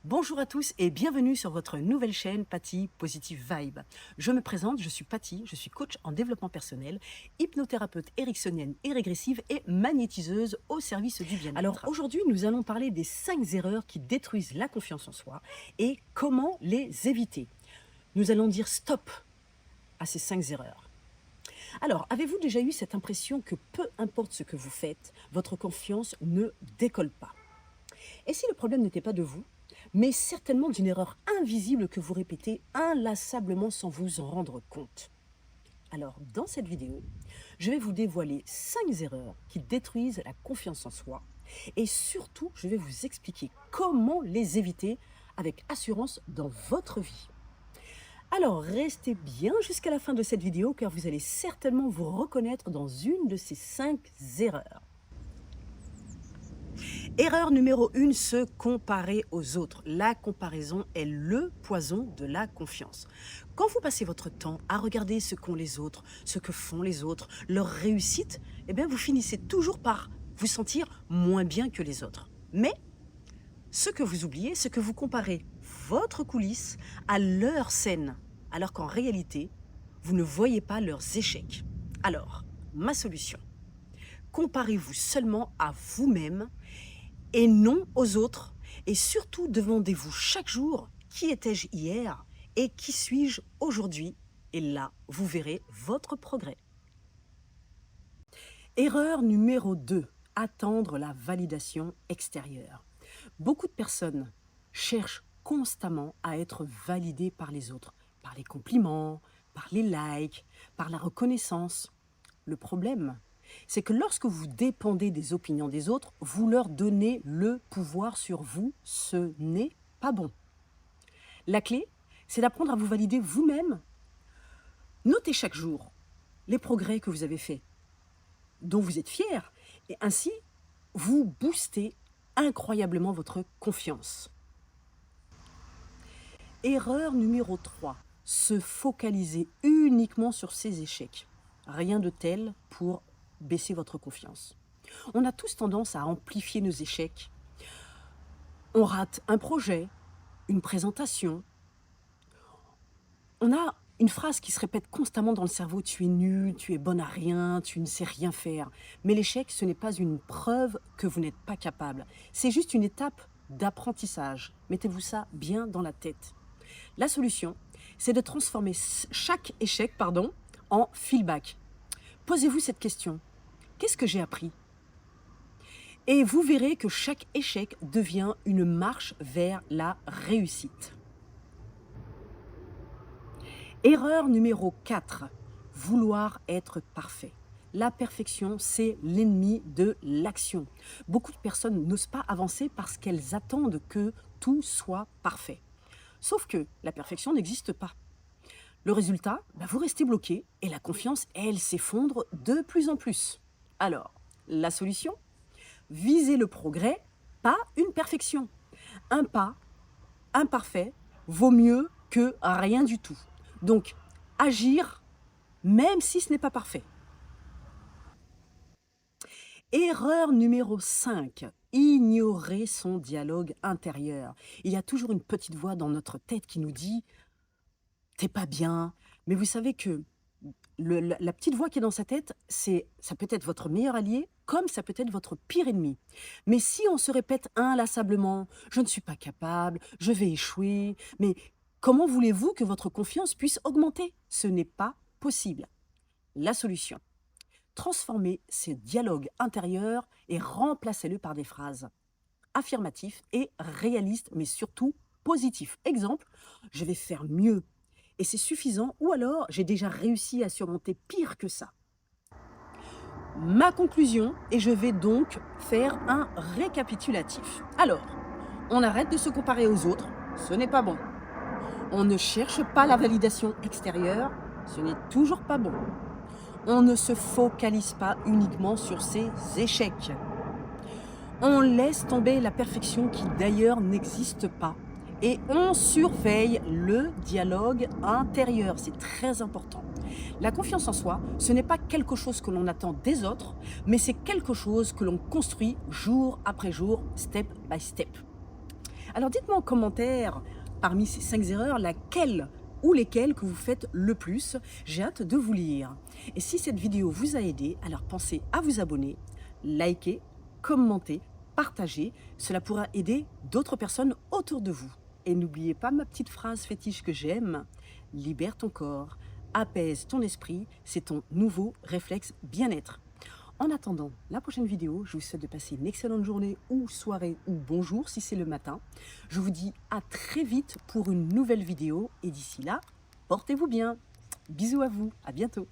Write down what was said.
Bonjour à tous et bienvenue sur votre nouvelle chaîne Patty Positive Vibe. Je me présente, je suis Patty, je suis coach en développement personnel, hypnothérapeute ericksonienne et régressive et magnétiseuse au service du bien-être. Alors aujourd'hui, nous allons parler des 5 erreurs qui détruisent la confiance en soi et comment les éviter. Nous allons dire stop à ces 5 erreurs. Alors, avez-vous déjà eu cette impression que peu importe ce que vous faites, votre confiance ne décolle pas? Et si le problème n'était pas de vous, mais certainement d'une erreur invisible que vous répétez inlassablement sans vous en rendre compte? Alors, dans cette vidéo, je vais vous dévoiler 5 erreurs qui détruisent la confiance en soi et surtout, je vais vous expliquer comment les éviter avec assurance dans votre vie. Alors, restez bien jusqu'à la fin de cette vidéo car vous allez certainement vous reconnaître dans une de ces 5 erreurs. Erreur numéro 1, se comparer aux autres. La comparaison est le poison de la confiance. Quand vous passez votre temps à regarder ce qu'ont les autres, ce que font les autres, leur réussite, eh bien vous finissez toujours par vous sentir moins bien que les autres. Mais ce que vous oubliez, c'est que vous comparez votre coulisse à leur scène, alors qu'en réalité, vous ne voyez pas leurs échecs. Alors, ma solution, comparez-vous seulement à vous-même et non aux autres. Et surtout, demandez-vous chaque jour qui étais-je hier et qui suis-je aujourd'hui. Et là, vous verrez votre progrès. Erreur numéro 2, attendre la validation extérieure. Beaucoup de personnes cherchent constamment à être validées par les autres, par les compliments, par les likes, par la reconnaissance. Le problème, c'est que lorsque vous dépendez des opinions des autres, vous leur donnez le pouvoir sur vous. Ce n'est pas bon. La clé, c'est d'apprendre à vous valider vous-même. Notez chaque jour les progrès que vous avez faits, dont vous êtes fiers, et ainsi, vous boostez incroyablement votre confiance. Erreur numéro 3, se focaliser uniquement sur ses échecs. Rien de tel pour baisser votre confiance. On a tous tendance à amplifier nos échecs. On rate un projet, une présentation. On a une phrase qui se répète constamment dans le cerveau: tu es nul, tu es bonne à rien, tu ne sais rien faire. Mais l'échec, ce n'est pas une preuve que vous n'êtes pas capable. C'est juste une étape d'apprentissage. Mettez-vous ça bien dans la tête. La solution, c'est de transformer chaque échec en feedback. Posez-vous cette question: qu'est-ce que j'ai appris? Et vous verrez que chaque échec devient une marche vers la réussite. Erreur numéro 4, vouloir être parfait. La perfection, c'est l'ennemi de l'action. Beaucoup de personnes n'osent pas avancer parce qu'elles attendent que tout soit parfait. Sauf que la perfection n'existe pas. Le résultat, vous restez bloqué et la confiance, elle, s'effondre de plus en plus. Alors, la solution? Visez le progrès, pas une perfection. Un pas imparfait vaut mieux que rien du tout. Donc, agir même si ce n'est pas parfait. Erreur numéro 5, ignorer son dialogue intérieur. Il y a toujours une petite voix dans notre tête qui nous dit « t'es pas bien ». Mais vous savez que la petite voix qui est dans sa tête, ça peut être votre meilleur allié comme ça peut être votre pire ennemi. Mais si on se répète inlassablement « je ne suis pas capable, je vais échouer », mais comment voulez-vous que votre confiance puisse augmenter? Ce n'est pas possible. La solution, transformez ces dialogues intérieurs et remplacez-le par des phrases affirmatives et réalistes, mais surtout positifs. Exemple, je vais faire mieux. Et c'est suffisant, ou alors j'ai déjà réussi à surmonter pire que ça. Ma conclusion, et je vais donc faire un récapitulatif. Alors, on arrête de se comparer aux autres, ce n'est pas bon. On ne cherche pas la validation extérieure, ce n'est toujours pas bon. On ne se focalise pas uniquement sur ses échecs. On laisse tomber la perfection qui d'ailleurs n'existe pas. Et on surveille le dialogue intérieur, c'est très important. La confiance en soi, ce n'est pas quelque chose que l'on attend des autres, mais c'est quelque chose que l'on construit jour après jour, step by step. Alors dites-moi en commentaire, parmi ces 5 erreurs, laquelle ou lesquelles que vous faites le plus. J'ai hâte de vous lire. Et si cette vidéo vous a aidé, alors pensez à vous abonner, liker, commenter, partager. Cela pourra aider d'autres personnes autour de vous. Et n'oubliez pas ma petite phrase fétiche que j'aime, libère ton corps, apaise ton esprit, c'est ton nouveau réflexe bien-être. En attendant la prochaine vidéo, je vous souhaite de passer une excellente journée ou soirée ou bonjour si c'est le matin. Je vous dis à très vite pour une nouvelle vidéo et d'ici là, portez-vous bien. Bisous à vous, à bientôt.